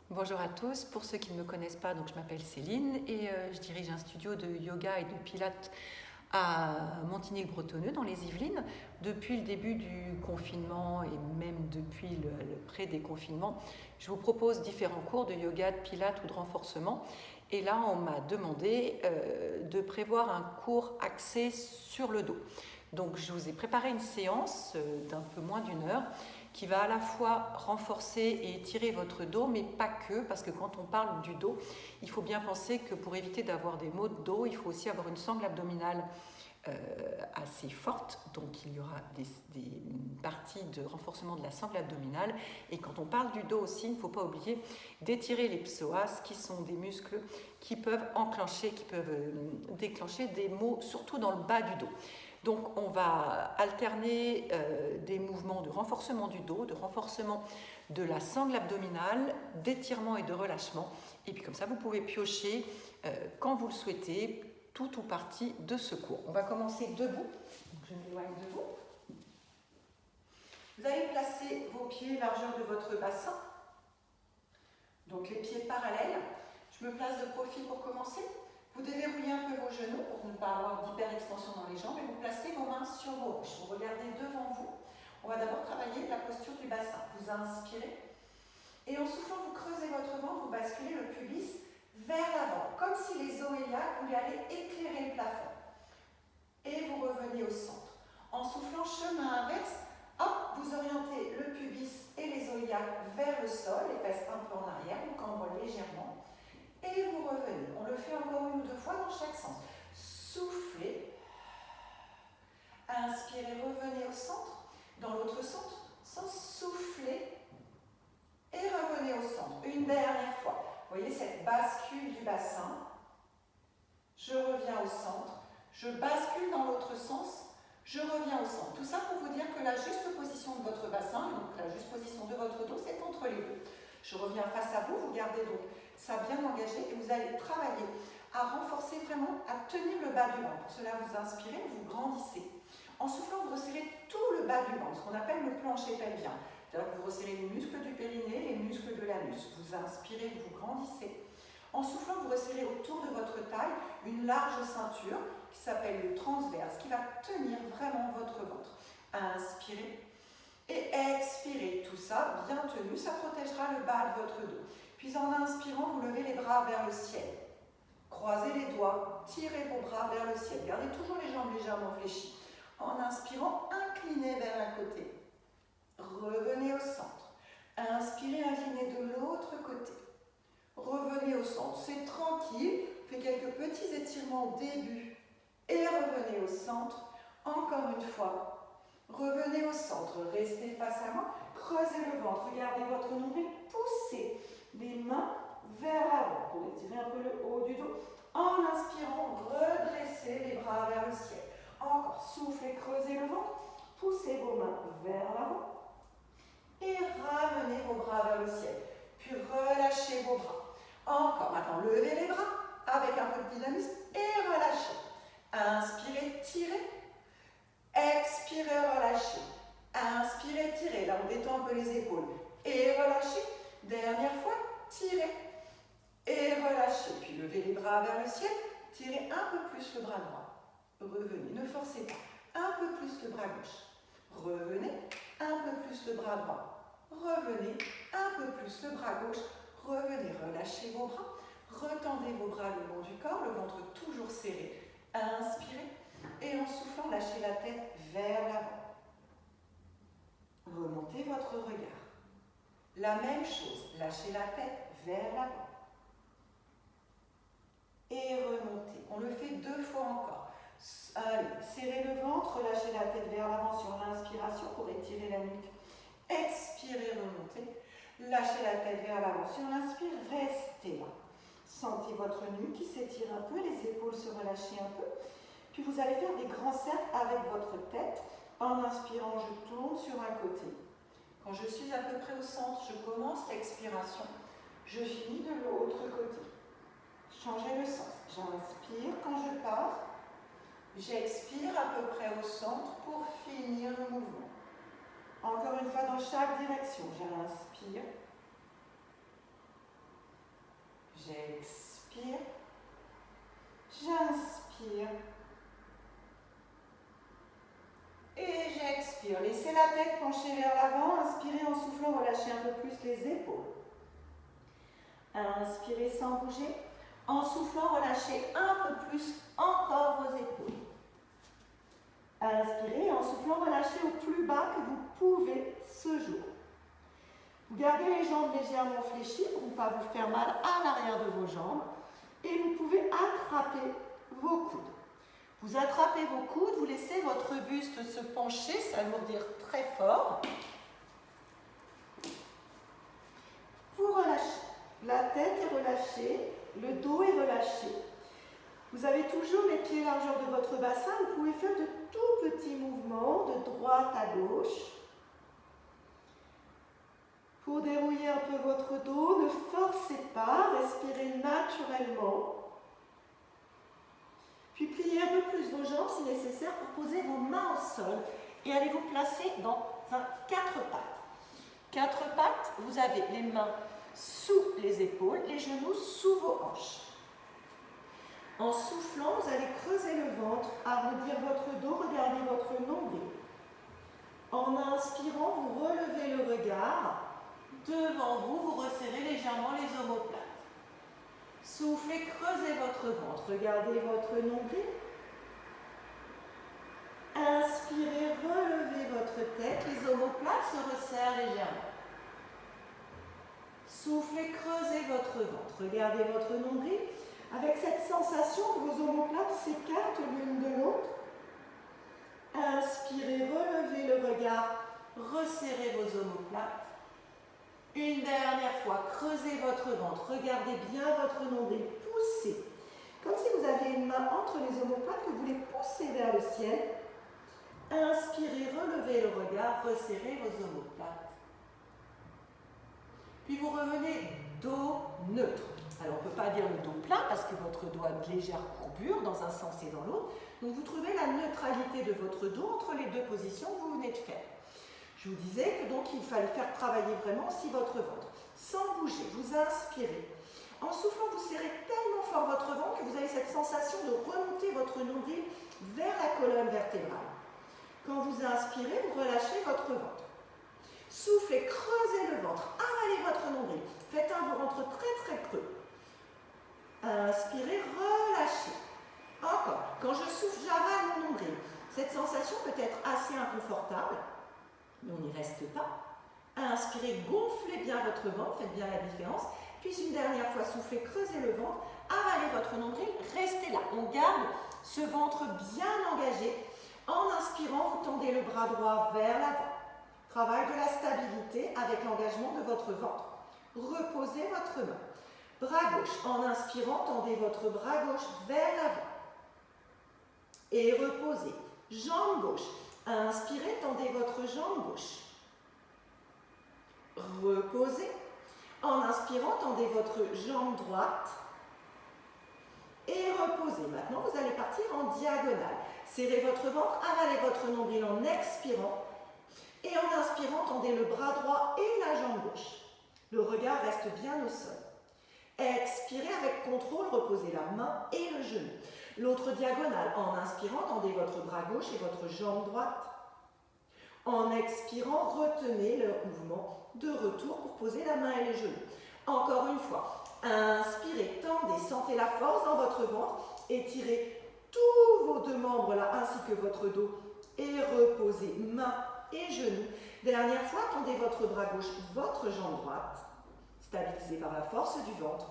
Bonjour à tous, pour ceux qui ne me connaissent pas, donc je m'appelle Céline et je dirige un studio de yoga et de pilates à Montigny-le-Bretonneux dans les Yvelines. Depuis le début du confinement et même depuis le pré-déconfinement, je vous propose différents cours de yoga, de pilates ou de renforcement. Et là, on m'a demandé de prévoir un cours axé sur le dos. Donc je vous ai préparé une séance d'un peu moins d'une heure qui va à la fois renforcer et étirer votre dos, mais pas que, parce que quand on parle du dos, il faut bien penser que pour éviter d'avoir des maux de dos, il faut aussi avoir une sangle abdominale assez forte, donc il y aura des parties de renforcement de la sangle abdominale. Et quand on parle du dos aussi, il ne faut pas oublier d'étirer les psoas, qui sont des muscles qui peuvent déclencher des maux, surtout dans le bas du dos. Donc on va alterner des mouvements de renforcement du dos, de renforcement de la sangle abdominale, d'étirement et de relâchement. Et puis comme ça, vous pouvez piocher quand vous le souhaitez, tout ou partie de ce cours. On va commencer debout. Donc je m'éloigne de vous. Vous allez placer vos pieds largeur de votre bassin. Donc les pieds parallèles. Je me place de profil pour commencer. Vous déverrouillez un peu vos genoux pour ne pas avoir d'hyperextension dans les jambes et vous placez vos mains sur vos hanches. Vous regardez devant vous. On va d'abord travailler la posture du bassin. Vous inspirez et en soufflant, vous creusez votre ventre, vous basculez le pubis vers l'avant, comme si les os iliaques voulaient aller éclairer le plafond. Et vous revenez au centre. En soufflant, chemin inverse, hop, vous orientez le pubis et les os iliaques vers le sol, les fesses un peu en arrière, on cambre légèrement. Et vous revenez. On le fait encore une ou deux fois dans chaque sens. Soufflez. Inspirez, revenez au centre. Dans l'autre centre, sans souffler. Et revenez au centre. Une dernière fois. Vous voyez cette bascule du bassin. Je reviens au centre. Je bascule dans l'autre sens. Je reviens au centre. Tout ça pour vous dire que la juste position de votre bassin, donc la juste position de votre dos, c'est entre les deux. Je reviens face à vous. Vous gardez donc ça bien engagé et vous allez travailler à renforcer vraiment, à tenir le bas du ventre. Pour cela, vous inspirez, vous grandissez. En soufflant, vous resserrez tout le bas du ventre, ce qu'on appelle le plancher pelvien. C'est-à-dire que vous resserrez les muscles du périnée, les muscles de l'anus. Vous inspirez, vous grandissez. En soufflant, vous resserrez autour de votre taille une large ceinture qui s'appelle le transverse, qui va tenir vraiment votre ventre. Inspirez et expirez. Tout ça bien tenu, ça protégera le bas de votre dos. Puis en inspirant, vous levez les bras vers le ciel. Croisez les doigts, tirez vos bras vers le ciel. Gardez toujours les jambes légèrement fléchies. En inspirant, inclinez vers un côté. Revenez au centre. Inspirez, inclinez de l'autre côté. Revenez au centre. C'est tranquille. Faites quelques petits étirements au début. Et revenez au centre. Encore une fois. Revenez au centre. Restez face à moi. Creusez le ventre. Regardez votre nombril. Poussez les mains vers l'avant pour étirer un peu le haut du dos. En inspirant, redressez les bras vers le ciel. Encore, soufflez, creusez le ventre. Poussez vos mains vers l'avant. Et ramenez vos bras vers le ciel. Puis relâchez vos bras. Encore, maintenant, levez les bras avec un peu de dynamisme et relâchez. Inspirez, tirez. Expirez, relâchez. Inspirez, tirez. Là, on détend un peu les épaules. Et relâchez. Dernière fois, tirez. Et relâchez. Puis levez les bras vers le ciel. Tirez un peu plus le bras droit. Revenez, ne forcez pas. Un peu plus le bras gauche. Revenez, un peu plus le bras droit. Revenez, un peu plus le bras gauche. Revenez, relâchez vos bras. Retendez vos bras le long du corps, le ventre toujours serré. Inspirez. Et en soufflant, lâchez la tête vers l'avant. Remontez votre regard. La même chose, lâchez la tête vers l'avant. Et remontez. On le fait 2 fois encore. Allez, serrez le ventre, lâchez la tête vers l'avant sur l'inspiration pour étirer la nuque. Expirez, remontez. Lâchez la tête vers l'avant sur l'inspire, restez là. Sentez votre nuque qui s'étire un peu, les épaules se relâcher un peu. Puis vous allez faire des grands cercles avec votre tête. En inspirant, je tourne sur un côté. Quand je suis à peu près au centre, je commence l'expiration. Je finis de l'autre côté. Changez le sens. J'inspire quand je pars. J'expire à peu près au centre pour finir le mouvement. Encore une fois dans chaque direction. J'inspire. Inspire. Et j'expire. Laissez la tête pencher vers l'avant. Inspirez en soufflant, relâchez un peu plus les épaules. Inspirez sans bouger. En soufflant, relâchez un peu plus encore vos épaules. Inspirez, en soufflant, relâchez au plus bas que vous pouvez ce jour. Vous gardez les jambes légèrement fléchies pour ne pas vous faire mal à l'arrière de vos jambes. Et vous pouvez attraper vos coudes. Vous attrapez vos coudes, vous laissez votre buste se pencher, s'alourdir très fort. Vous relâchez. La tête est relâchée, le dos est relâché. Vous avez toujours les pieds largeur de votre bassin. Vous pouvez faire de tout petits mouvements de droite à gauche. Pour dérouiller un peu votre dos, ne forcez pas, respirez naturellement. Puis pliez un peu plus vos jambes si nécessaire pour poser vos mains au sol et allez vous placer dans un 4 pattes. 4 pattes, vous avez les mains sous les épaules, les genoux sous vos hanches. En soufflant, vous allez creuser le ventre, arrondir votre dos, regardez votre nombril. En inspirant, vous relevez le regard. Devant vous, vous resserrez légèrement les omoplates. Soufflez, creusez votre ventre, regardez votre nombril. Inspirez, relevez votre tête, les omoplates se resserrent légèrement. Soufflez, creusez votre ventre, regardez votre nombril. Avec cette sensation que vos omoplates s'écartent l'une de l'autre. Inspirez, relevez le regard, resserrez vos omoplates. Une dernière fois, creusez votre ventre, regardez bien votre nombril, poussez. Comme si vous aviez une main entre les omoplates que vous voulez pousser vers le ciel. Inspirez, relevez le regard, resserrez vos omoplates. Puis vous revenez dos neutre. Alors on ne peut pas dire le dos plein parce que votre dos a de légères courbures dans un sens et dans l'autre. Donc vous trouvez la neutralité de votre dos entre les deux positions que vous venez de faire. Je vous disais que donc il fallait faire travailler vraiment aussi votre ventre. Sans bouger, vous inspirez. En soufflant, vous serrez tellement fort votre ventre que vous avez cette sensation de remonter votre nombril vers la colonne vertébrale. Quand vous inspirez, vous relâchez votre ventre. Soufflez, creusez le ventre, avalez votre nombril. Faites un ventre très très creux. Inspirez, relâchez. Encore. Quand je souffle, j'avale mon nombril. Cette sensation peut être assez inconfortable, mais on n'y reste pas. Inspirez, gonflez bien votre ventre, faites bien la différence. Puis une dernière fois, soufflez, creusez le ventre, avalez votre nombril, restez là. On garde ce ventre bien engagé. En inspirant, vous tendez le bras droit vers l'avant. Travail de la stabilité avec l'engagement de votre ventre. Reposez votre main. Bras gauche, en inspirant, tendez votre bras gauche vers l'avant. Et reposez. Jambe gauche. Inspirez, tendez votre jambe gauche. Reposez. En inspirant, tendez votre jambe droite. Et reposez. Maintenant, vous allez partir en diagonale. Serrez votre ventre, avalez votre nombril en expirant. Et en inspirant, tendez le bras droit et la jambe gauche. Le regard reste bien au sol. Expirez avec contrôle, reposez la main et le genou. L'autre diagonale, en inspirant, tendez votre bras gauche et votre jambe droite. En expirant, retenez le mouvement de retour pour poser la main et les genoux. Encore une fois, inspirez, tendez, sentez la force dans votre ventre, étirez tous vos deux membres là, ainsi que votre dos, et reposez main et genoux. Dernière fois, tendez votre bras gauche, votre jambe droite, stabilisé par la force du ventre,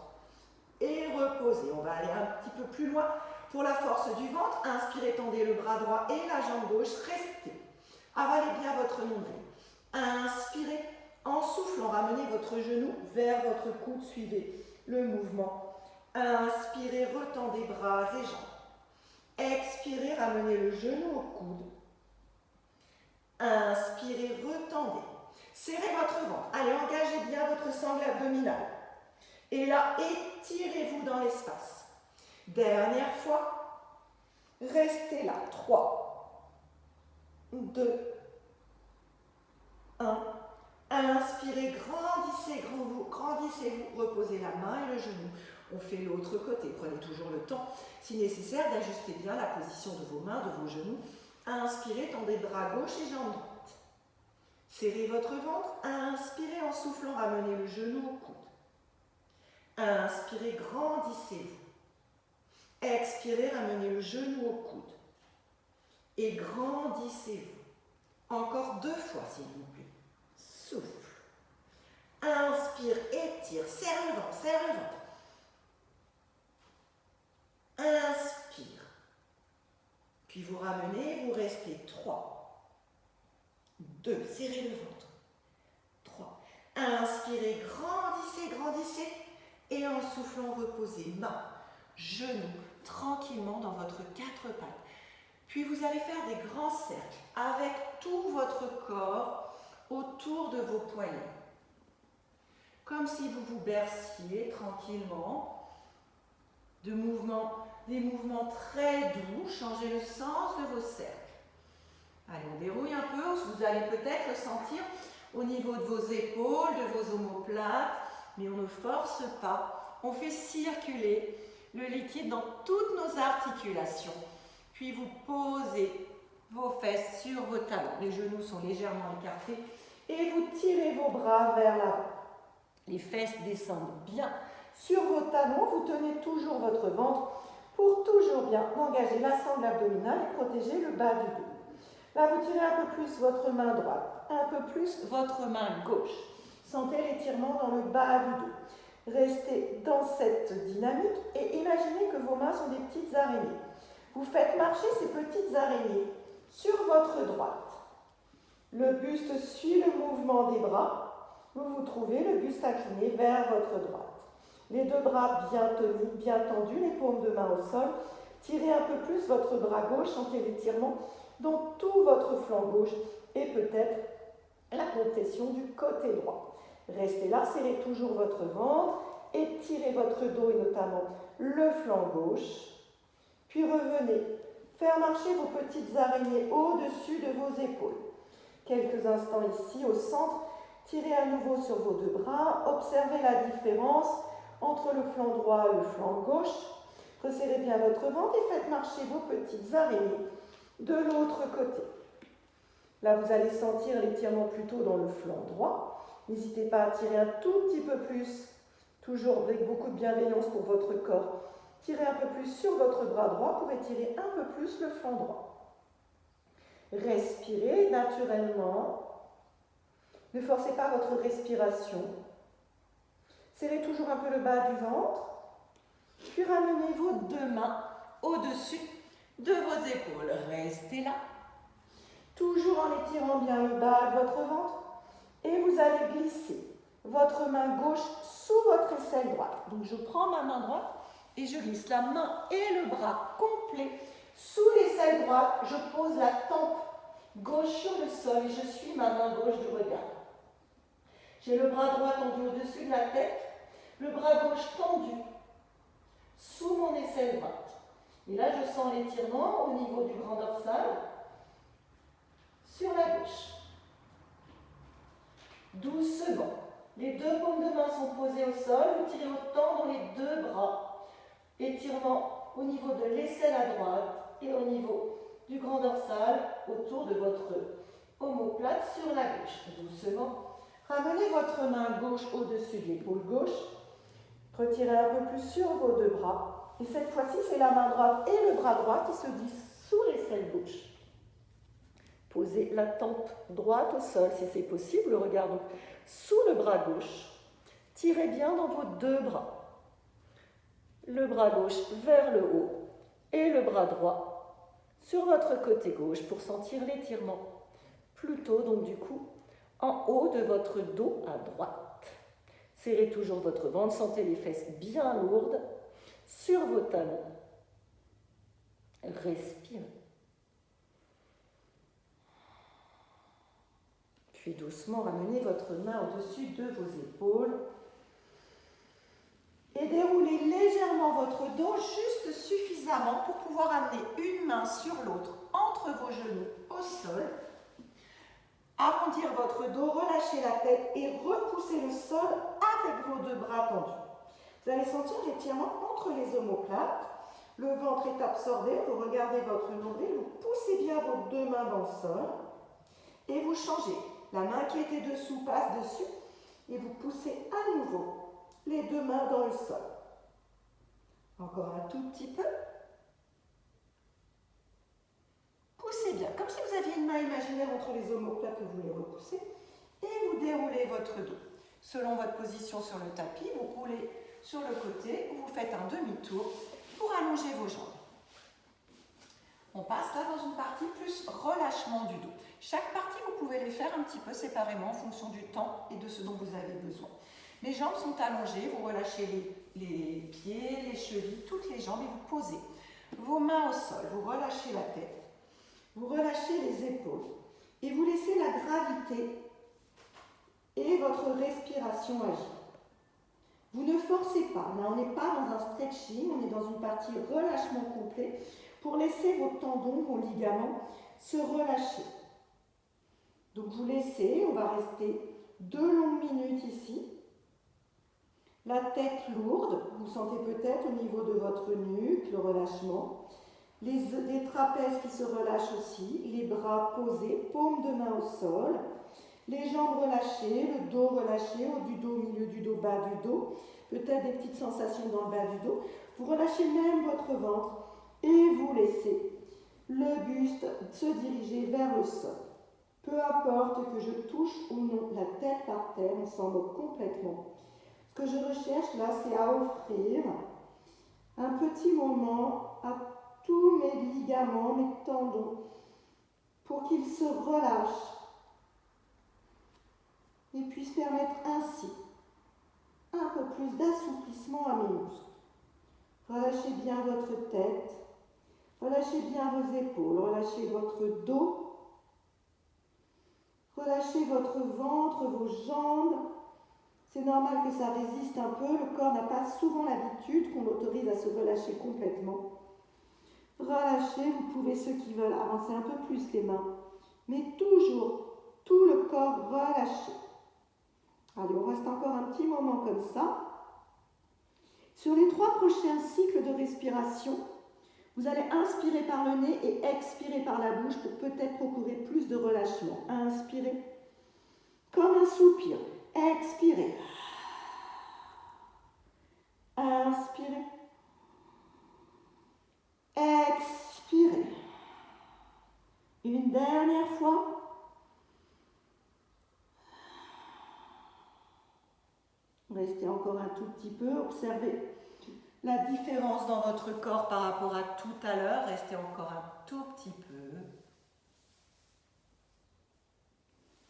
et reposez. On va aller un petit peu plus loin pour la force du ventre. Inspirez, tendez le bras droit et la jambe gauche, restez. Avalez bien votre nombril. Inspirez, en soufflant, ramenez votre genou vers votre coude, suivez le mouvement. Inspirez, retendez bras et jambes. Expirez, ramenez le genou au coude. Inspirez, retendez. Serrez votre ventre. Allez, engagez bien votre sangle abdominale. Et là, étirez-vous dans l'espace. Dernière fois. Restez là. 3, 2, 1. Inspirez, grandissez-vous, reposez la main et le genou. On fait l'autre côté. Prenez toujours le temps, si nécessaire, d'ajuster bien la position de vos mains, de vos genoux. Inspirez, tendez bras gauche et jambe droite. Serrez votre ventre. Inspirez en soufflant, ramenez le genou au coude. Inspirez, grandissez-vous. Expirez, ramenez le genou au coude. Et grandissez-vous. Encore 2 fois, s'il vous plaît. Souffle. Inspire, étire, serre le ventre, serre le ventre. Inspire. Puis vous ramenez, vous restez 3. 2, serrez le ventre. 3. Inspirez, grandissez, grandissez. Et en soufflant, reposez mains, genoux, tranquillement dans votre 4 pattes. Puis vous allez faire des grands cercles avec tout votre corps autour de vos poignets. Comme si vous vous berciez tranquillement. Des mouvements très doux. Changez le sens de vos cercles. Allez, on dérouille un peu. Vous allez peut-être le sentir au niveau de vos épaules, de vos omoplates. Mais on ne force pas. On fait circuler le liquide dans toutes nos articulations. Puis vous posez vos fesses sur vos talons. Les genoux sont légèrement écartés. Et vous tirez vos bras vers l'avant. Les fesses descendent bien sur vos talons. Vous tenez toujours votre ventre pour toujours bien engager la sangle abdominale et protéger le bas du dos. Là, vous tirez un peu plus votre main droite, un peu plus votre main gauche. Sentez l'étirement dans le bas du dos. Restez dans cette dynamique et imaginez que vos mains sont des petites araignées. Vous faites marcher ces petites araignées sur votre droite. Le buste suit le mouvement des bras. Vous vous trouvez le buste incliné vers votre droite. Les 2 bras bien tenus, bien tendus, les paumes de main au sol. Tirez un peu plus votre bras gauche, sentez l'étirement dans tout votre flanc gauche et peut-être la compression du côté droit. Restez là, serrez toujours votre ventre, étirez votre dos et notamment le flanc gauche. Puis revenez faire marcher vos petites araignées au-dessus de vos épaules. Quelques instants ici au centre, tirez à nouveau sur vos 2 bras, observez la différence entre le flanc droit et le flanc gauche. Resserrez bien votre ventre et faites marcher vos petites araignées de l'autre côté. Là, vous allez sentir l'étirement plutôt dans le flanc droit. N'hésitez pas à tirer un tout petit peu plus, toujours avec beaucoup de bienveillance pour votre corps. Tirez un peu plus sur votre bras droit pour étirer un peu plus le flanc droit. Respirez naturellement. Ne forcez pas votre respiration. Serrez toujours un peu le bas du ventre. Puis ramenez vos 2 mains au-dessus de vos épaules. Restez là. Toujours en étirant bien le bas de votre ventre. Et vous allez glisser votre main gauche sous votre aisselle droite. Donc je prends ma main droite et je glisse la main et le bras complet sous l'aisselle droite. Je pose la tempe gauche sur le sol et je suis ma main gauche du regard. J'ai le bras droit tendu au-dessus de la tête, le bras gauche tendu sous mon aisselle droite. Et là, je sens l'étirement au niveau du grand dorsal sur la gauche. Doucement. Les 2 paumes de main sont posées au sol. Vous tirez autant dans les 2 bras. Étirement au niveau de l'aisselle à droite et au niveau du grand dorsal autour de votre omoplate sur la gauche. Doucement. Ramenez votre main gauche au-dessus de l'épaule gauche. Retirez un peu plus sur vos 2 bras. Et cette fois-ci, c'est la main droite et le bras droit qui se glissent sous l'aisselle gauche. Posez la tempe droite au sol si c'est possible, le regard donc sous le bras gauche. Tirez bien dans vos 2 bras. Le bras gauche vers le haut et le bras droit sur votre côté gauche pour sentir l'étirement. Plutôt donc du coup en haut de votre dos à droite. Serrez toujours votre ventre, sentez les fesses bien lourdes sur vos talons. Respirez. Puis doucement, ramenez votre main au-dessus de vos épaules et déroulez légèrement votre dos juste suffisamment pour pouvoir amener une main sur l'autre entre vos genoux au sol. Arrondir votre dos, relâchez la tête et repoussez le sol avec vos 2 bras tendus. Vous allez sentir l'étirement entre les omoplates. Le ventre est absorbé, vous regardez votre nombril, vous poussez bien vos deux mains dans le sol et vous changez. La main qui était dessous passe dessus et vous poussez à nouveau les deux mains dans le sol. Encore un tout petit peu. Poussez bien, comme si vous aviez une main imaginaire entre les omoplates que vous les repoussez. Et vous déroulez votre dos. Selon votre position sur le tapis, vous roulez sur le côté ou vous faites un demi-tour pour allonger vos jambes. On passe là dans une partie plus relâchement du dos. Chaque partie, vous pouvez les faire un petit peu séparément en fonction du temps et de ce dont vous avez besoin. Les jambes sont allongées, vous relâchez les pieds, les chevilles, toutes les jambes et vous posez vos mains au sol. Vous relâchez la tête, vous relâchez les épaules et vous laissez la gravité et votre respiration agir. Vous ne forcez pas, là on n'est pas dans un stretching, on est dans une partie relâchement complet pour laisser vos tendons, vos ligaments se relâcher. Donc vous laissez, on va rester 2 longues minutes ici. La tête lourde, vous sentez peut-être au niveau de votre nuque le relâchement. Les trapèzes qui se relâchent aussi, les bras posés, paumes de main au sol. Les jambes relâchées, le dos relâché, haut du dos, milieu du dos, bas du dos. Peut-être des petites sensations dans le bas du dos. Vous relâchez même votre ventre et vous laissez le buste se diriger vers le sol. Peu importe que je touche ou non la tête par terre, on s'en moque complètement. Ce que je recherche là, c'est à offrir un petit moment à tous mes ligaments, mes tendons, pour qu'ils se relâchent et puissent permettre ainsi un peu plus d'assouplissement à mes muscles. Relâchez bien votre tête, relâchez bien vos épaules, relâchez votre dos, relâchez votre ventre, vos jambes. C'est normal que ça résiste un peu, le corps n'a pas souvent l'habitude qu'on l'autorise à se relâcher complètement. Relâchez, vous pouvez, ceux qui veulent, avancer un peu plus les mains, mais toujours tout le corps relâché. Allez, on reste encore un petit moment comme ça. Sur les 3 prochains cycles de respiration, vous allez inspirer par le nez et expirer par la bouche pour peut-être procurer plus de relâchement. Inspirez comme un soupir. Expirez. Inspirez. Expirez. Une dernière fois. Restez encore un tout petit peu. Observez la différence dans votre corps par rapport à tout à l'heure. Restez encore un tout petit peu.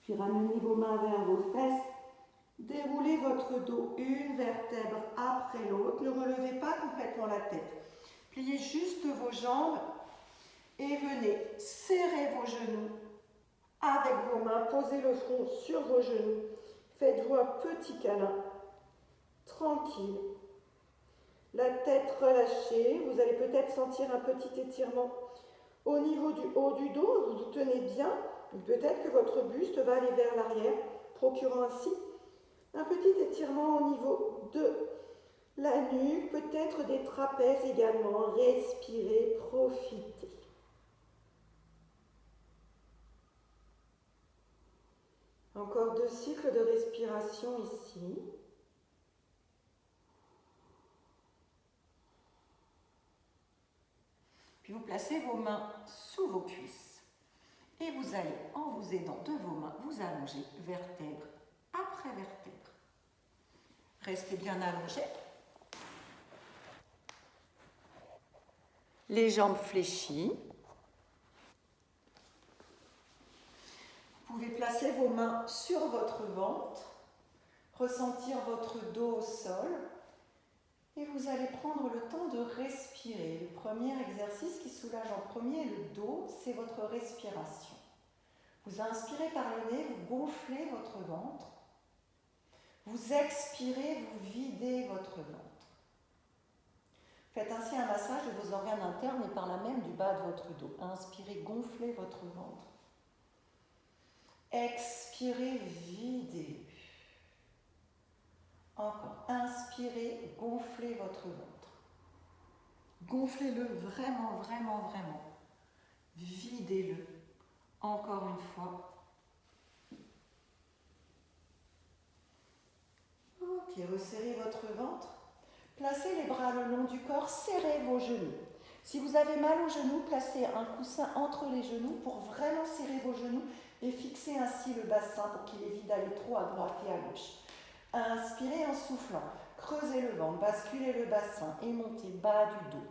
Puis ramenez vos mains vers vos fesses. Déroulez votre dos une vertèbre après l'autre. Ne relevez pas complètement la tête. Pliez juste vos jambes et venez serrer vos genoux avec vos mains. Posez le front sur vos genoux. Faites-vous un petit câlin. Tranquille. La tête relâchée. Vous allez peut-être sentir un petit étirement au niveau du haut du dos. Vous vous tenez bien. Peut-être que votre buste va aller vers l'arrière, procurant ainsi un petit étirement au niveau de la nuque, peut-être des trapèzes également. Respirez, profitez. Encore 2 cycles de respiration ici. Puis vous placez vos mains sous vos cuisses. Et vous allez, en vous aidant de vos mains, vous allonger vertèbre après vertèbre. Restez bien allongés. Les jambes fléchies. Vous pouvez placer vos mains sur votre ventre, ressentir votre dos au sol et vous allez prendre le temps de respirer. Le premier exercice qui soulage en premier le dos, c'est votre respiration. Vous inspirez par le nez, vous gonflez votre ventre. Vous expirez, vous videz votre ventre. Faites ainsi un massage de vos organes internes et par là même du bas de votre dos. Inspirez, gonflez votre ventre. Expirez, videz. Encore. Inspirez. inspirez, gonflez votre ventre. Gonflez-le vraiment, vraiment, vraiment. Videz-le. Encore une fois. Ok, resserrez votre ventre. Placez les bras le long du corps, serrez vos genoux. Si vous avez mal aux genoux, placez un coussin entre les genoux pour vraiment serrer vos genoux et fixer ainsi le bassin pour qu'il évite d'aller trop à droite et à gauche. Inspirez en soufflant. Creusez le ventre, basculez le bassin et montez bas du dos.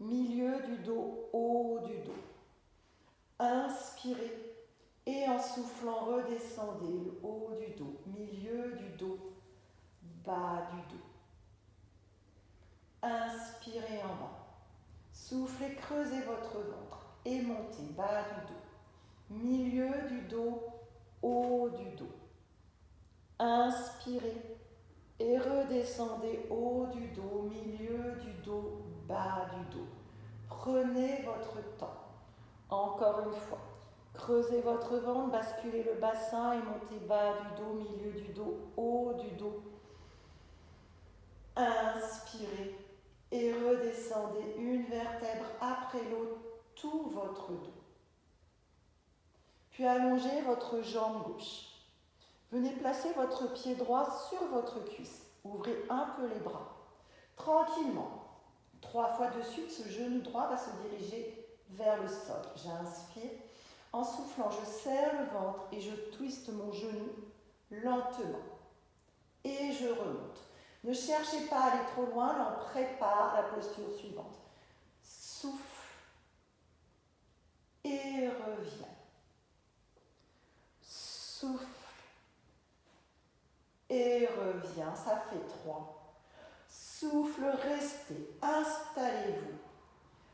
Milieu du dos, haut du dos. Inspirez et en soufflant, redescendez le haut du dos, milieu du dos, bas du dos. Inspirez en bas. Soufflez, creusez votre ventre et montez bas du dos, milieu du dos, haut du dos. Inspirez et redescendez haut du dos, milieu du dos, bas du dos. Prenez votre temps. Encore une fois. Creusez votre ventre, basculez le bassin et montez bas du dos, milieu du dos, haut du dos. Inspirez et redescendez une vertèbre après l'autre, tout votre dos. Puis allongez votre jambe gauche. Venez placer votre pied droit sur votre cuisse. Ouvrez un peu les bras. Tranquillement. 3 fois de suite, ce genou droit va se diriger vers le sol. J'inspire. En soufflant, je serre le ventre et je twiste mon genou lentement. Et je remonte. Ne cherchez pas à aller trop loin, là on prépare la posture suivante. Souffle et reviens. Souffle et reviens, ça fait 3. Souffle, restez, installez-vous.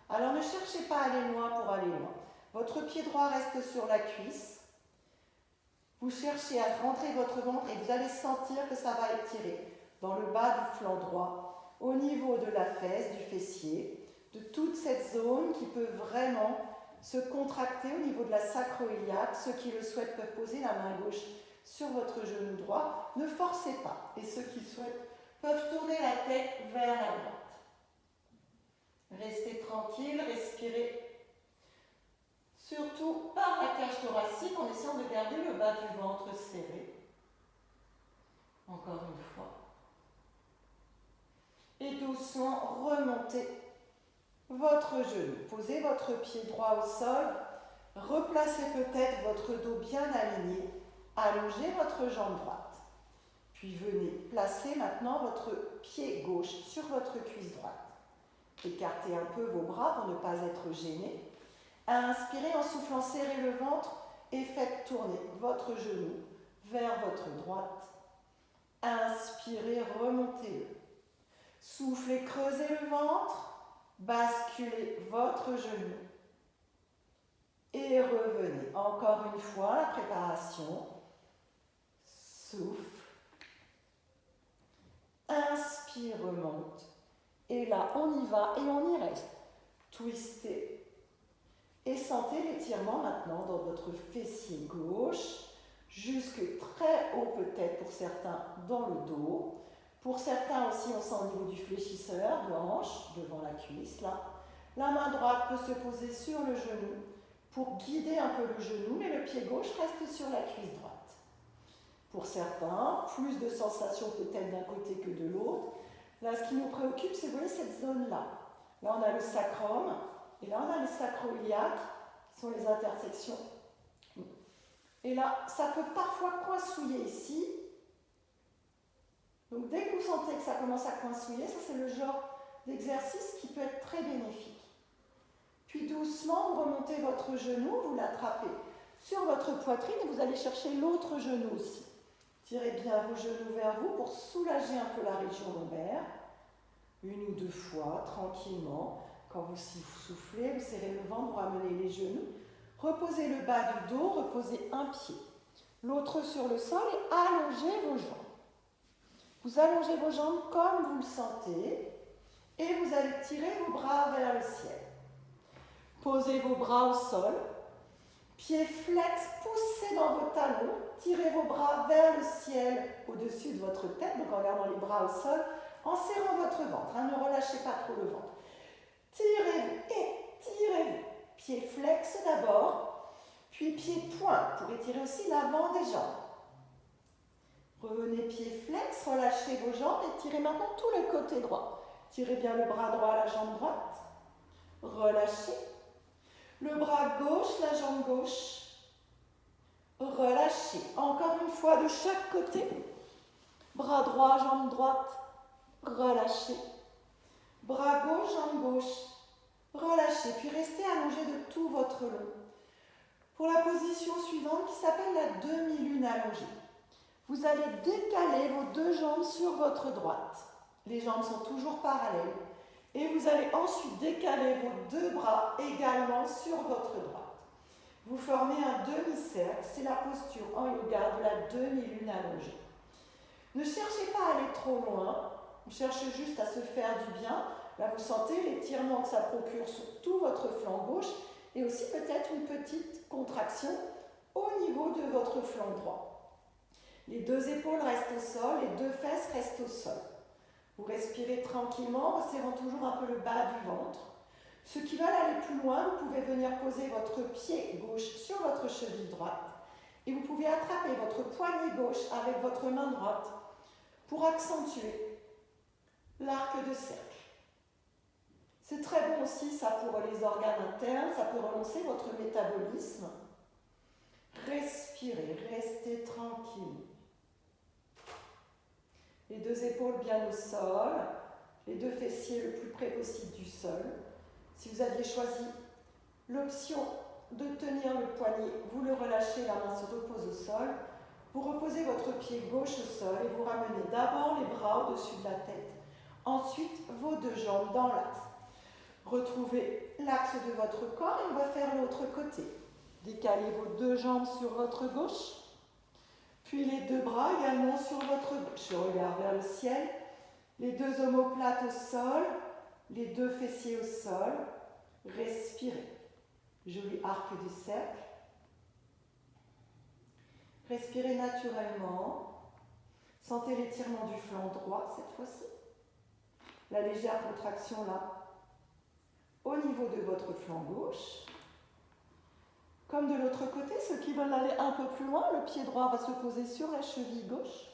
Alors ne cherchez pas à aller loin pour aller loin. Votre pied droit reste sur la cuisse. Vous cherchez à rentrer votre ventre et vous allez sentir que ça va étirer dans le bas du flanc droit, au niveau de la fesse, du fessier, de toute cette zone qui peut vraiment se contracter au niveau de la sacro-iliaque. Ceux qui le souhaitent peuvent poser la main gauche sur votre genou droit. Ne forcez pas. Et ceux qui le souhaitent peuvent tourner la tête vers la droite. Restez tranquille, respirez. Surtout par la cage thoracique en essayant de garder le bas du ventre serré. Encore une fois. Et doucement remontez votre genou. Posez votre pied droit au sol. Replacez peut-être votre dos bien aligné. Allongez votre jambe droite. Puis venez placer maintenant votre pied gauche sur votre cuisse droite. Écartez un peu vos bras pour ne pas être gêné. Inspirez en soufflant, serrez le ventre et faites tourner votre genou vers votre droite. Inspirez, remontez-le. Soufflez, creusez le ventre, basculez votre genou et revenez. Encore une fois, la préparation. Souffle. Inspire, remonte. Et là, on y va et on y reste. Twistez. Et sentez l'étirement maintenant dans votre fessier gauche, jusque très haut peut-être pour certains dans le dos. Pour certains aussi, on sent au niveau du fléchisseur, de hanche, devant la cuisse, là. La main droite peut se poser sur le genou pour guider un peu le genou, mais le pied gauche reste sur la cuisse droite. Pour certains, plus de sensations peut-être d'un côté que de l'autre. Là, ce qui nous préoccupe, c'est, vous voyez, cette zone-là. Là, on a le sacrum, et là, on a les sacro-iliaques, qui sont les intersections. Et là, ça peut parfois coincouiller ici. Donc, dès que vous sentez que ça commence à coincouiller, ça, c'est le genre d'exercice qui peut être très bénéfique. Puis, doucement, vous remontez votre genou, vous l'attrapez sur votre poitrine et vous allez chercher l'autre genou aussi. Tirez bien vos genoux vers vous pour soulager un peu la région lombaire. 1 ou 2 fois, tranquillement. Quand vous soufflez, vous serrez le ventre, vous ramenez les genoux. Reposez le bas du dos, reposez un pied. L'autre sur le sol et allongez vos jambes. Vous allongez vos jambes comme vous le sentez et vous allez tirer vos bras vers le ciel. Posez vos bras au sol, Pieds flex, poussez dans vos talons, tirez vos bras vers le ciel au-dessus de votre tête, donc en gardant les bras au sol, en serrant votre ventre, hein, ne relâchez pas trop le ventre. Tirez-vous et tirez-vous. Pieds flex d'abord, puis pieds points pour étirer aussi l'avant des jambes. Revenez pieds flex, relâchez vos jambes et tirez maintenant tout le côté droit. Tirez bien le bras droit, la jambe droite. Relâchez. Le bras gauche, la jambe gauche. Relâchez. Encore une fois de chaque côté. Bras droit, jambe droite. Relâchez. Bras gauche, jambe gauche. Relâchez. Puis restez allongé de tout votre long. Pour la position suivante qui s'appelle la demi-lune allongée. Vous allez décaler vos deux jambes sur votre droite. Les jambes sont toujours parallèles. Et vous allez ensuite décaler vos deux bras également sur votre droite. Vous formez un demi-cercle, c'est la posture en yoga de la demi-lune allongée. Ne cherchez pas à aller trop loin, cherchez juste à se faire du bien. Là, vous sentez l'étirement que ça procure sur tout votre flanc gauche et aussi peut-être une petite contraction au niveau de votre flanc droit. Les deux épaules restent au sol, les deux fesses restent au sol. Vous respirez tranquillement, en resserrant toujours un peu le bas du ventre. Ceux qui veulent aller plus loin, vous pouvez venir poser votre pied gauche sur votre cheville droite et vous pouvez attraper votre poignet gauche avec votre main droite pour accentuer l'arc de cercle. C'est très bon aussi ça pour les organes internes, ça peut relancer votre métabolisme. Respirez, restez tranquille. Les deux épaules bien au sol, les deux fessiers le plus près possible du sol. Si vous aviez choisi l'option de tenir le poignet, vous le relâchez, la main se repose au sol. Vous reposez votre pied gauche au sol et vous ramenez d'abord les bras au-dessus de la tête. Ensuite, vos deux jambes dans l'axe. Retrouvez l'axe de votre corps et on va faire l'autre côté. Décalez vos deux jambes sur votre gauche. Puis les deux bras également sur votre gauche. Regard vers le ciel. Les deux omoplates au sol. Les deux fessiers au sol. Respirez. Joli arc du cercle. Respirez naturellement. Sentez l'étirement du flanc droit cette fois-ci. La légère contraction là, au niveau de votre flanc gauche. Comme de l'autre côté, ceux qui veulent aller un peu plus loin, le pied droit va se poser sur la cheville gauche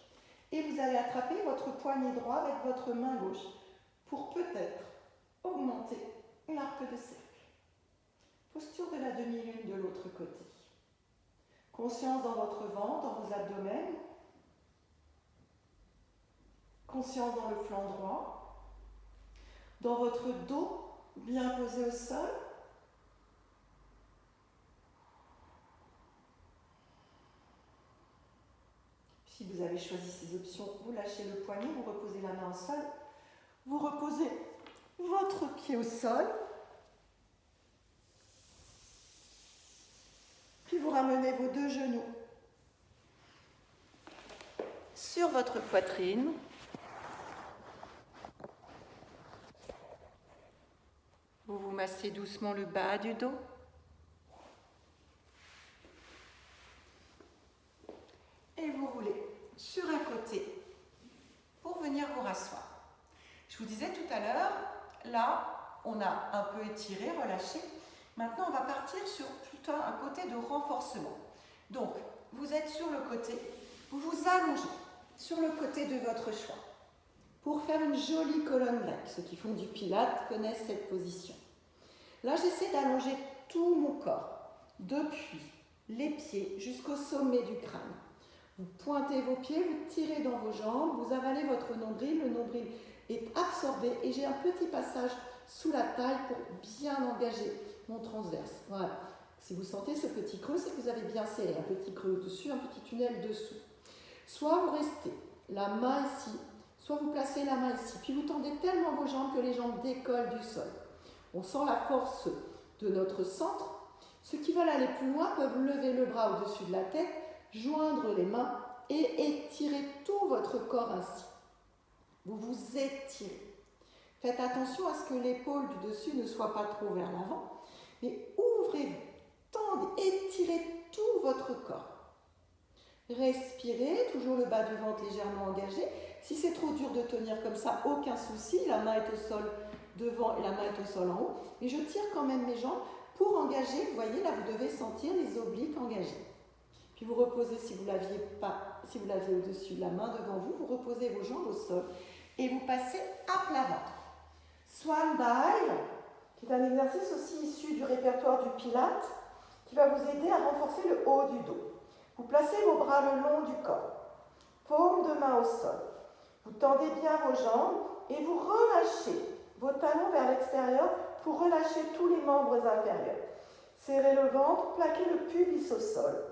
et vous allez attraper votre poignet droit avec votre main gauche pour peut-être augmenter l'arc de cercle. Posture de la demi-lune de l'autre côté. Conscience dans votre ventre, dans vos abdomens. Conscience dans le flanc droit. Dans votre dos, bien posé au sol. Si vous avez choisi ces options, vous lâchez le poignet, vous reposez la main au sol, vous reposez votre pied au sol, puis vous ramenez vos deux genoux sur votre poitrine. Vous vous massez doucement le bas du dos. Et vous roulez sur un côté pour venir vous rasseoir. Je vous disais tout à l'heure, là, on a un peu étiré, relâché. Maintenant, on va partir sur plutôt un côté de renforcement. Donc, vous êtes sur le côté, vous vous allongez sur le côté de votre choix pour faire une jolie colonne grecque. Ceux qui font du pilate connaissent cette position. Là, j'essaie d'allonger tout mon corps, depuis les pieds jusqu'au sommet du crâne. Vous pointez vos pieds, vous tirez dans vos jambes, vous avalez votre nombril, le nombril est absorbé et j'ai un petit passage sous la taille pour bien engager mon transverse. Voilà. Si vous sentez ce petit creux, c'est que vous avez bien serré, un petit creux au-dessus, un petit tunnel dessous. Soit vous restez la main ici, soit vous placez la main ici, puis vous tendez tellement vos jambes que les jambes décollent du sol. On sent la force de notre centre. Ceux qui veulent aller plus loin peuvent lever le bras au-dessus de la tête, joindre les mains et étirer tout votre corps ainsi. Vous vous étirez. Faites attention à ce que l'épaule du dessus ne soit pas trop vers l'avant, mais ouvrez-vous. étirez tout votre corps. Respirez, toujours le bas du ventre légèrement engagé. Si c'est trop dur de tenir comme ça, aucun souci, la main est au sol devant et la main est au sol en haut. Mais je tire quand même mes jambes pour engager, vous voyez là vous devez sentir les obliques engagés. Puis vous reposez, si vous l'aviez au-dessus, la main devant vous, vous reposez vos jambes au sol et vous passez à plat ventre. Swan Dive, qui est un exercice aussi issu du répertoire du Pilates, qui va vous aider à renforcer le haut du dos. Vous placez vos bras le long du corps, paume de main au sol. Vous tendez bien vos jambes et vous relâchez vos talons vers l'extérieur pour relâcher tous les membres inférieurs. Serrez le ventre, plaquez le pubis au sol.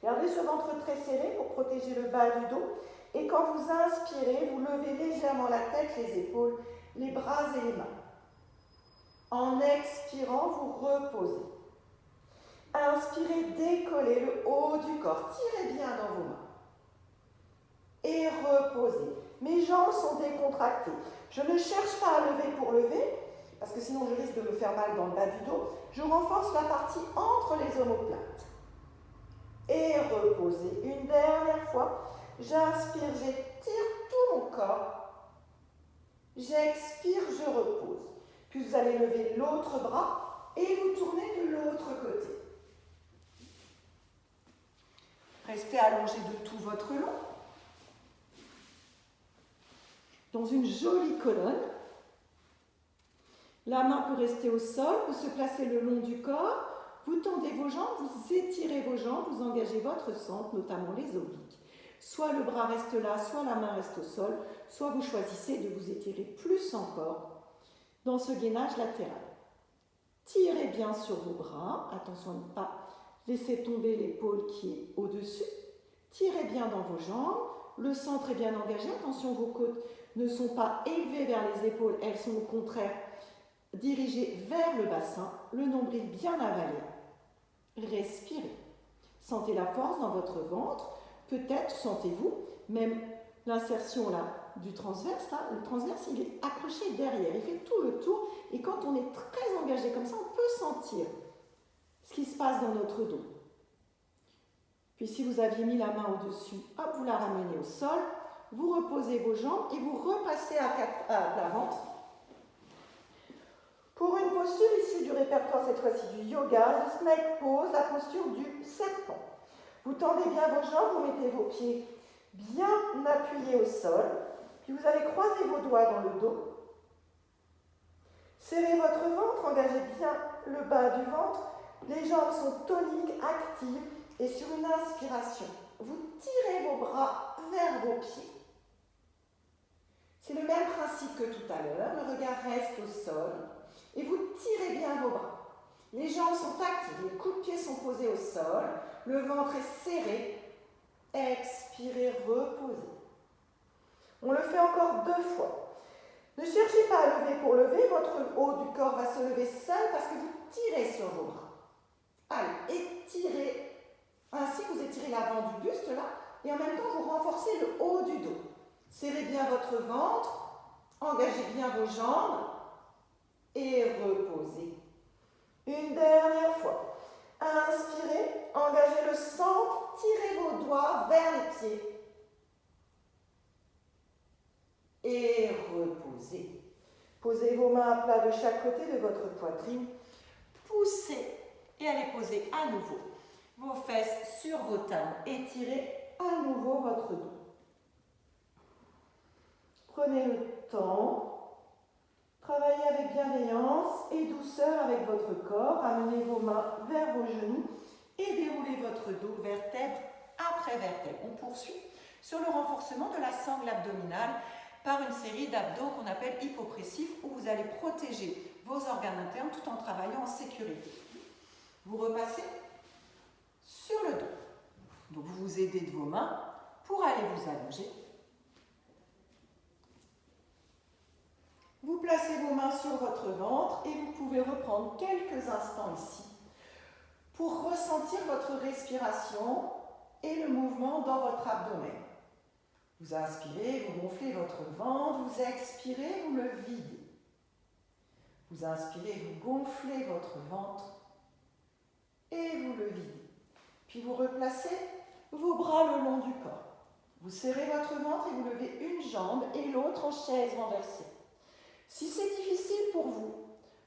Gardez ce ventre très serré pour protéger le bas du dos. Et quand vous inspirez, vous levez légèrement la tête, les épaules, les bras et les mains. En expirant, vous reposez. Inspirez, décollez le haut du corps. Tirez bien dans vos mains. Et reposez. Mes jambes sont décontractées. Je ne cherche pas à lever pour lever, parce que sinon je risque de me faire mal dans le bas du dos. Je renforce la partie entre les omoplates. Et reposez. Une dernière fois. J'inspire, j'étire tout mon corps. J'expire, je repose. Puis vous allez lever l'autre bras et vous tournez de l'autre côté. Restez allongé de tout votre long. Dans une jolie colonne. La main peut rester au sol, peut se placer le long du corps. Vous tendez vos jambes, vous étirez vos jambes, vous engagez votre centre, notamment les obliques. Soit le bras reste là, soit la main reste au sol, soit vous choisissez de vous étirer plus encore dans ce gainage latéral. Tirez bien sur vos bras, attention à ne pas laisser tomber l'épaule qui est au-dessus. Tirez bien dans vos jambes, le centre est bien engagé, attention vos côtes ne sont pas élevées vers les épaules, elles sont au contraire dirigées vers le bassin, le nombril bien avalé. Respirez. Sentez la force dans votre ventre. Peut-être sentez-vous même l'insertion là du transverse. Là, le transverse, il est accroché derrière. Il fait tout le tour. Et quand on est très engagé comme ça, on peut sentir ce qui se passe dans notre dos. Puis si vous aviez mis la main au-dessus, hop, vous la ramenez au sol. Vous reposez vos jambes et vous repassez à plat ventre. Pour une posture issue du répertoire, cette fois-ci du yoga, the snake pose, la posture du serpent. Vous tendez bien vos jambes, vous mettez vos pieds bien appuyés au sol, puis vous allez croiser vos doigts dans le dos. Serrez votre ventre, engagez bien le bas du ventre. Les jambes sont toniques, actives, et sur une inspiration, vous tirez vos bras vers vos pieds. C'est le même principe que tout à l'heure, le regard reste au sol, et vous tirez bien vos bras. Les jambes sont actives, les coups de pied sont posés au sol, le ventre est serré. Expirez, reposez. On le fait encore 2 fois. Ne cherchez pas à lever pour lever, votre haut du corps va se lever seul parce que vous tirez sur vos bras. Allez, étirez. Ainsi, vous étirez l'avant du buste là, et en même temps, vous renforcez le haut du dos. Serrez bien votre ventre, engagez bien vos jambes et reposez. Une dernière fois. Inspirez, engagez le centre, tirez vos doigts vers les pieds. Et reposez. Posez vos mains à plat de chaque côté de votre poitrine. Poussez et allez poser à nouveau vos fesses sur vos talons. Étirez à nouveau votre dos. Prenez le temps. Travaillez avec bienveillance et douceur avec votre corps. Amenez vos mains vers vos genoux et déroulez votre dos vertèbre après vertèbre. On poursuit sur le renforcement de la sangle abdominale par une série d'abdos qu'on appelle hypopressifs où vous allez protéger vos organes internes tout en travaillant en sécurité. Vous repassez sur le dos. Donc vous vous aidez de vos mains pour aller vous allonger. Vous placez vos mains sur votre ventre et vous pouvez reprendre quelques instants ici pour ressentir votre respiration et le mouvement dans votre abdomen. Vous inspirez, vous gonflez votre ventre, vous expirez, vous le videz. Vous inspirez, vous gonflez votre ventre et vous le videz. Puis vous replacez vos bras le long du corps. Vous serrez votre ventre et vous levez une jambe et l'autre en chaise renversée. Si c'est difficile pour vous,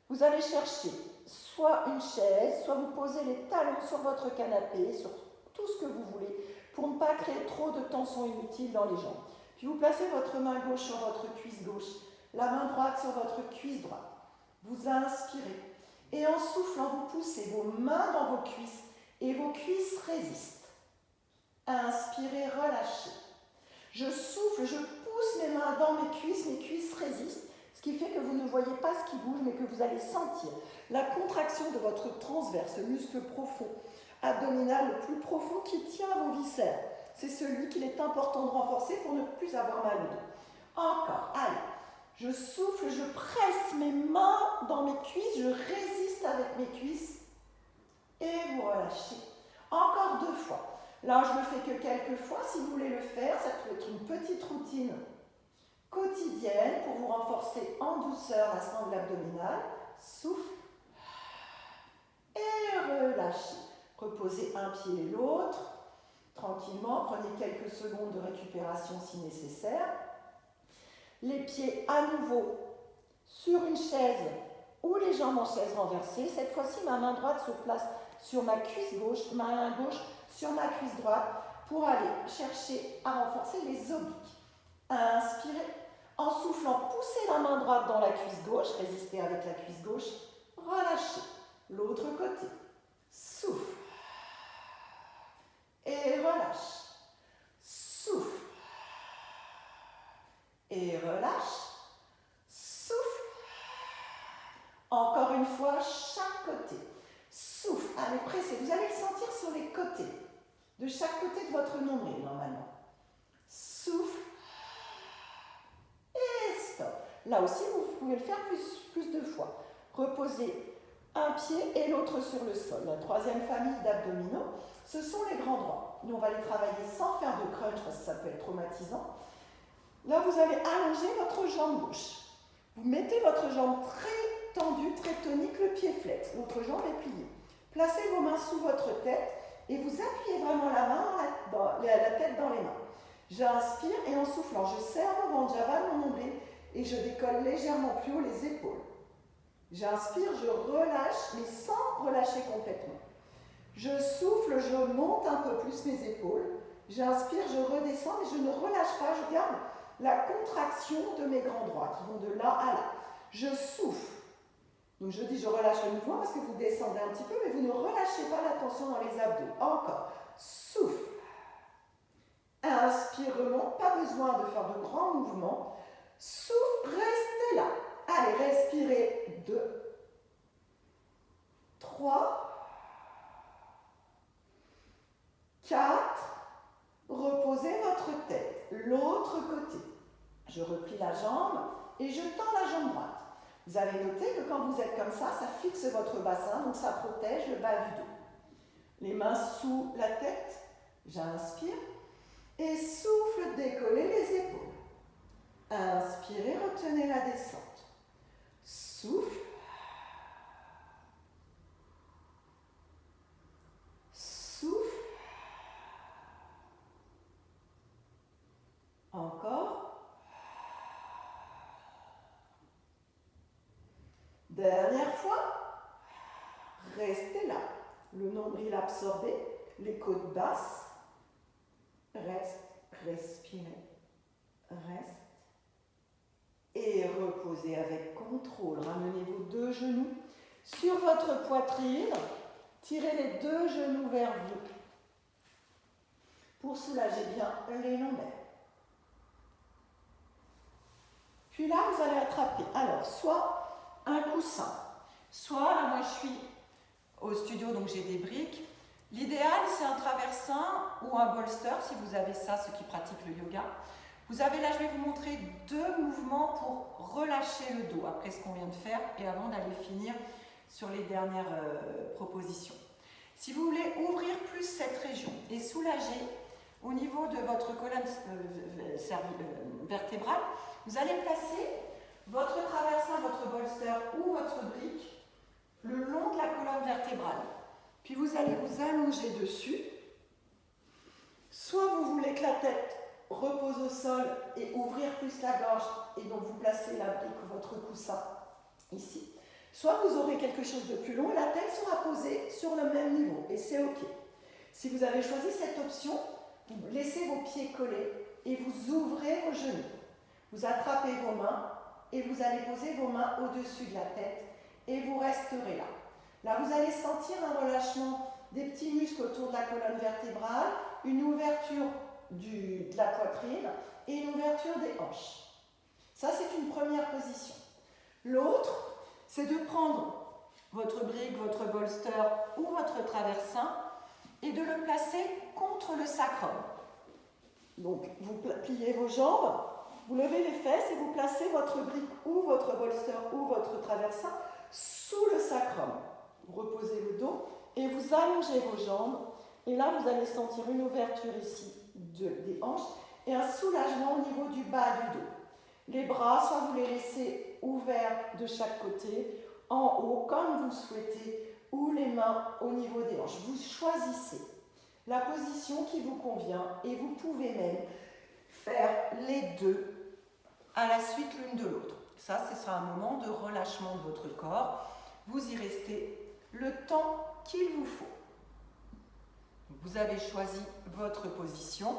vous allez chercher soit une chaise, soit vous posez les talons sur votre canapé, sur tout ce que vous voulez, pour ne pas créer trop de tension inutile dans les jambes. Puis vous placez votre main gauche sur votre cuisse gauche, la main droite sur votre cuisse droite. Vous inspirez et en soufflant, vous poussez vos mains dans vos cuisses et vos cuisses résistent. Inspirez, relâchez. Je souffle, je pousse mes mains dans mes cuisses résistent, ce qui fait que vous ne voyez pas ce qui bouge, mais que vous allez sentir la contraction de votre transverse, le muscle profond, abdominal le plus profond qui tient vos viscères. C'est celui qu'il est important de renforcer pour ne plus avoir mal au dos. Encore, allez. Je souffle, je presse mes mains dans mes cuisses, je résiste avec mes cuisses et vous relâchez. Encore 2 fois. Là, je ne le fais que quelques fois. Si vous voulez le faire, ça peut être une petite routine quotidienne pour vous renforcer en douceur la sangle abdominale. Souffle et relâchez. Reposez un pied et l'autre. Tranquillement, prenez quelques secondes de récupération si nécessaire. Les pieds à nouveau sur une chaise ou les jambes en chaise renversée. Cette fois-ci, ma main droite se place sur ma cuisse gauche, ma main gauche sur ma cuisse droite pour aller chercher à renforcer les obliques. Inspirez. En soufflant, poussez la main droite dans la cuisse gauche, résistez avec la cuisse gauche, relâchez. L'autre côté. Souffle. Et relâche. Souffle. Et relâche. Souffle. Encore une fois, chaque côté. Souffle. Allez, pressez. Vous allez le sentir sur les côtés. De chaque côté de votre nombril, normalement. Souffle. Et stop. Là aussi, vous pouvez le faire plus de fois. Reposez un pied et l'autre sur le sol. La troisième famille d'abdominaux, ce sont les grands droits. Nous, on va les travailler sans faire de crunch parce que ça peut être traumatisant. Là, vous allez allonger votre jambe gauche. Vous mettez votre jambe très tendue, très tonique, le pied flex. L'autre jambe est pliée. Placez vos mains sous votre tête et vous appuyez vraiment la tête dans les mains. J'inspire et en soufflant, je serre mon ventre, j'avale mon nombril et je décolle légèrement plus haut les épaules. J'inspire, je relâche, mais sans relâcher complètement. Je souffle, je monte un peu plus mes épaules. J'inspire, je redescends, mais je ne relâche pas, je garde la contraction de mes grands droits qui vont de là à là. Je souffle. Donc je dis je relâche le mouvement parce que vous descendez un petit peu, mais vous ne relâchez pas la tension dans les abdos. Encore. Souffle. Inspire, remonte. Pas besoin de faire de grands mouvements. Souffle, restez là. Allez, respirez. 2, 3, 4. Reposez votre tête. L'autre côté. Je replie la jambe et je tends la jambe droite. Vous avez noté que quand vous êtes comme ça fixe votre bassin, donc ça protège le bas du dos. Les mains sous la tête. J'inspire. Et souffle, décollez les épaules. Inspirez, retenez la descente. Souffle. Souffle. Encore. Dernière fois. Restez là. Le nombril absorbé, les côtes basses. Reste, respirez. Reste. Et reposez avec contrôle. Ramenez vos 2 genoux sur votre poitrine. Tirez les 2 genoux vers vous pour soulager bien les lombaires. Puis là, vous allez attraper. Alors, soit un coussin, soit, là, moi je suis au studio, donc j'ai des briques. L'idéal, c'est un traversin ou un bolster, si vous avez ça, ceux qui pratiquent le yoga. Vous avez là, je vais vous montrer 2 mouvements pour relâcher le dos après ce qu'on vient de faire et avant d'aller finir sur les dernières propositions. Si vous voulez ouvrir plus cette région et soulager au niveau de votre colonne vertébrale, vous allez placer votre traversin, votre bolster ou votre brique le long de la colonne vertébrale. Puis vous allez vous allonger dessus. Soit vous voulez que la tête repose au sol et ouvrir plus la gorge, et donc vous placez la brique ou votre coussin ici. Soit vous aurez quelque chose de plus long et la tête sera posée sur le même niveau, et c'est OK. Si vous avez choisi cette option, vous laissez vos pieds collés et vous ouvrez vos genoux. Vous attrapez vos mains et vous allez poser vos mains au-dessus de la tête et vous resterez là. Là, vous allez sentir un relâchement des petits muscles autour de la colonne vertébrale, une ouverture de la poitrine et une ouverture des hanches. Ça, c'est une première position. L'autre, c'est de prendre votre brique, votre bolster ou votre traversin et de le placer contre le sacrum. Donc, vous pliez vos jambes, vous levez les fesses et vous placez votre brique ou votre bolster ou votre traversin sous le sacrum. Vous reposez le dos et vous allongez vos jambes. Et là, vous allez sentir une ouverture ici des hanches et un soulagement au niveau du bas du dos. Les bras, soit vous les laissez ouverts de chaque côté, en haut, comme vous le souhaitez, ou les mains au niveau des hanches. Vous choisissez la position qui vous convient et vous pouvez même faire les deux à la suite l'une de l'autre. Ça, ce sera un moment de relâchement de votre corps. Vous y restez le temps qu'il vous faut. Vous avez choisi votre position.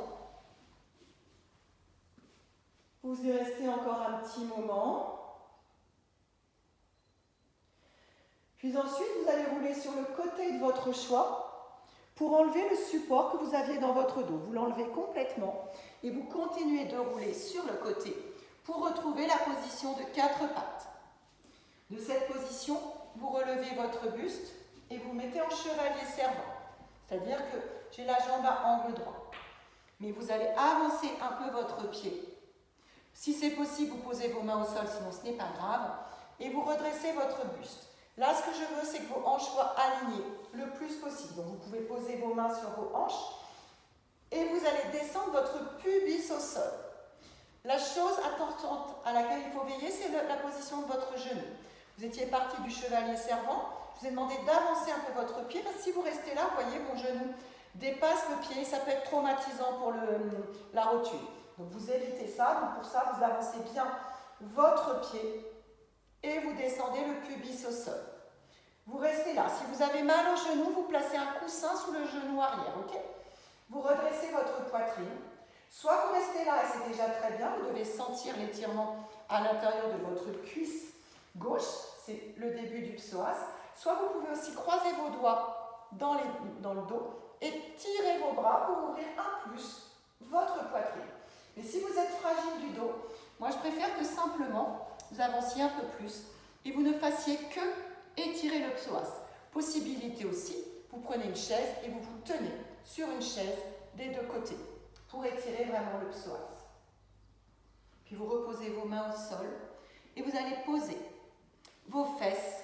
Vous y restez encore un petit moment. Puis ensuite, vous allez rouler sur le côté de votre choix pour enlever le support que vous aviez dans votre dos. Vous l'enlevez complètement et vous continuez de rouler sur le côté pour retrouver la position de 4 pattes. De cette position, vous relevez votre buste et vous mettez en chevalier servant. C'est-à-dire que j'ai la jambe à angle droit. Mais vous allez avancer un peu votre pied. Si c'est possible, vous posez vos mains au sol, sinon ce n'est pas grave. Et vous redressez votre buste. Là, ce que je veux, c'est que vos hanches soient alignées le plus possible. Donc, vous pouvez poser vos mains sur vos hanches et vous allez descendre votre pubis au sol. La chose importante à laquelle il faut veiller, c'est la position de votre genou. Vous étiez parti du chevalier servant. Je vous ai demandé d'avancer un peu votre pied parce que si vous restez là, vous voyez, mon genou dépasse le pied. Ça peut être traumatisant pour la rotule. Donc, vous évitez ça. Donc, pour ça, vous avancez bien votre pied et vous descendez le pubis au sol. Vous restez là. Si vous avez mal au genou, vous placez un coussin sous le genou arrière, ok? Vous redressez votre poitrine. Soit vous restez là et c'est déjà très bien, vous devez sentir l'étirement à l'intérieur de votre cuisse gauche, c'est le début du psoas. Soit vous pouvez aussi croiser vos doigts dans le dos et tirer vos bras pour ouvrir un plus votre poitrine. Mais si vous êtes fragile du dos, moi je préfère que simplement vous avanciez un peu plus et vous ne fassiez que étirer le psoas. Possibilité aussi, vous prenez une chaise et vous vous tenez sur une chaise des deux côtés pour étirer vraiment le psoas. Puis vous reposez vos mains au sol et vous allez poser vos fesses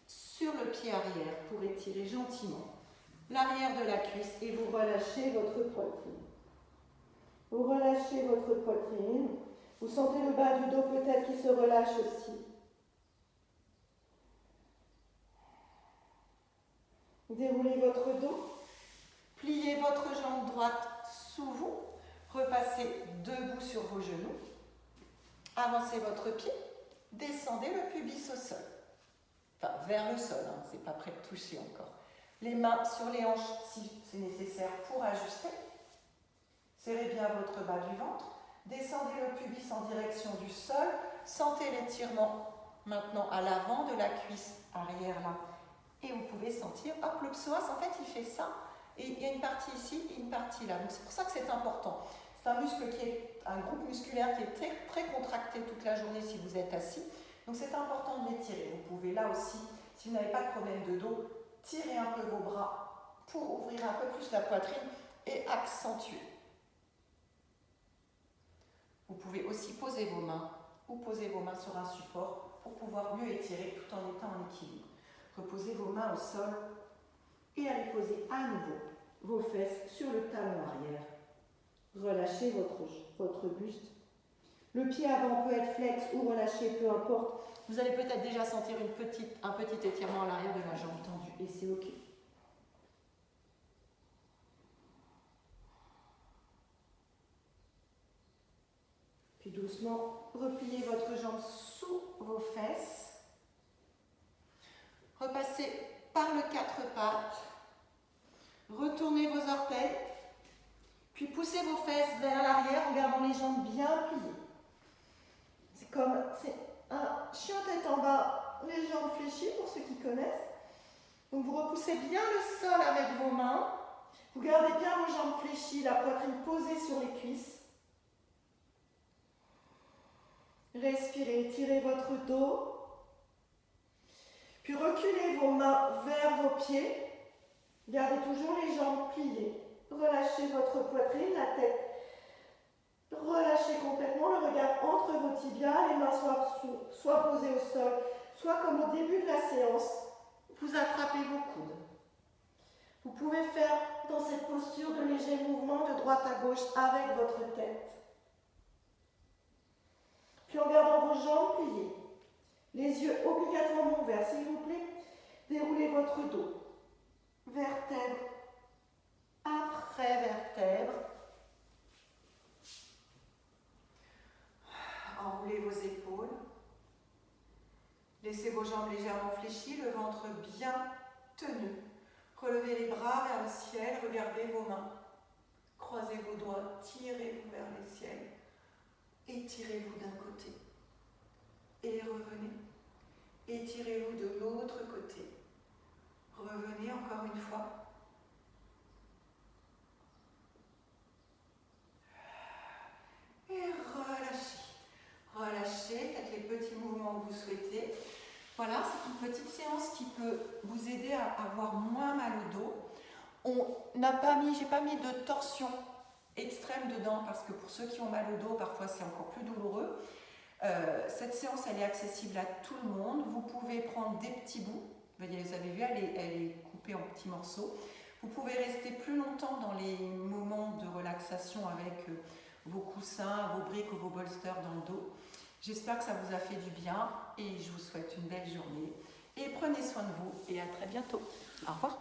sur le pied arrière pour étirer gentiment l'arrière de la cuisse et vous relâchez votre poitrine. Vous relâchez votre poitrine. Vous sentez le bas du dos peut-être qui se relâche aussi. Déroulez votre dos. Pliez votre jambe droite sous vous. Repassez debout sur vos genoux. Avancez votre pied. Descendez le pubis au sol. Enfin, vers le sol, hein, c'est pas prêt de toucher encore. Les mains sur les hanches si c'est nécessaire pour ajuster. Serrez bien votre bas du ventre. Descendez le pubis en direction du sol. Sentez l'étirement maintenant à l'avant de la cuisse arrière là. Et vous pouvez sentir, hop, le psoas, en fait, il fait ça. Et il y a une partie ici et une partie là. Donc c'est pour ça que c'est important. C'est un muscle qui est un groupe musculaire qui est très, très contracté toute la journée si vous êtes assis. Donc c'est important de l'étirer. Vous pouvez là aussi, si vous n'avez pas de problème de dos, tirer un peu vos bras pour ouvrir un peu plus la poitrine et accentuer. Vous pouvez aussi poser vos mains ou poser vos mains sur un support pour pouvoir mieux étirer tout en étant en équilibre. Reposez vos mains au sol et allez poser à nouveau vos fesses sur le talon arrière. Relâchez votre buste. Le pied avant peut être flex ou relâché, peu importe. Vous allez peut-être déjà sentir un petit étirement à l'arrière de la jambe tendue et c'est ok. doucement, repliez votre jambe sous vos fesses. Repassez par le 4 pattes. Retournez vos orteils. Puis poussez vos fesses vers l'arrière en gardant les jambes bien pliées. C'est un chien tête en bas, les jambes fléchies pour ceux qui connaissent. Donc vous repoussez bien le sol avec vos mains. Vous gardez bien vos jambes fléchies, la poitrine posée sur les cuisses. Respirez, étirez votre dos. Puis reculez vos mains vers vos pieds. Gardez toujours les jambes pliées. Relâchez votre poitrine, la tête. Relâchez complètement le regard entre vos tibias. Les mains soit posées au sol, soit comme au début de la séance, vous attrapez vos coudes. Vous pouvez faire dans cette posture de légers mouvements de droite à gauche avec votre tête. Puis en gardant vos jambes pliées, les yeux obligatoirement ouverts, s'il vous plaît, déroulez votre dos. Vertèbre après vertèbre. Enroulez vos épaules. Laissez vos jambes légèrement fléchies, le ventre bien tenu. Relevez les bras vers le ciel, regardez vos mains. Croisez vos doigts, tirez-vous vers le ciel. Étirez-vous d'un côté. Et revenez. Étirez-vous de l'autre côté. Revenez encore une fois. Et relâchez. Relâchez, faites les petits mouvements que vous souhaitez. Voilà, c'est une petite séance qui peut vous aider à avoir moins mal au dos. J'ai pas mis de torsion extrême dedans parce que pour ceux qui ont mal au dos, parfois c'est encore plus douloureux. Cette séance, elle est accessible à tout le monde. Vous pouvez prendre des petits bouts. Vous avez vu, elle est coupée en petits morceaux. Vous pouvez rester plus longtemps dans les moments de relaxation avec vos coussins, vos briques ou vos bolsters dans le dos. J'espère que ça vous a fait du bien et je vous souhaite une belle journée. Et prenez soin de vous et à très bientôt. Au revoir.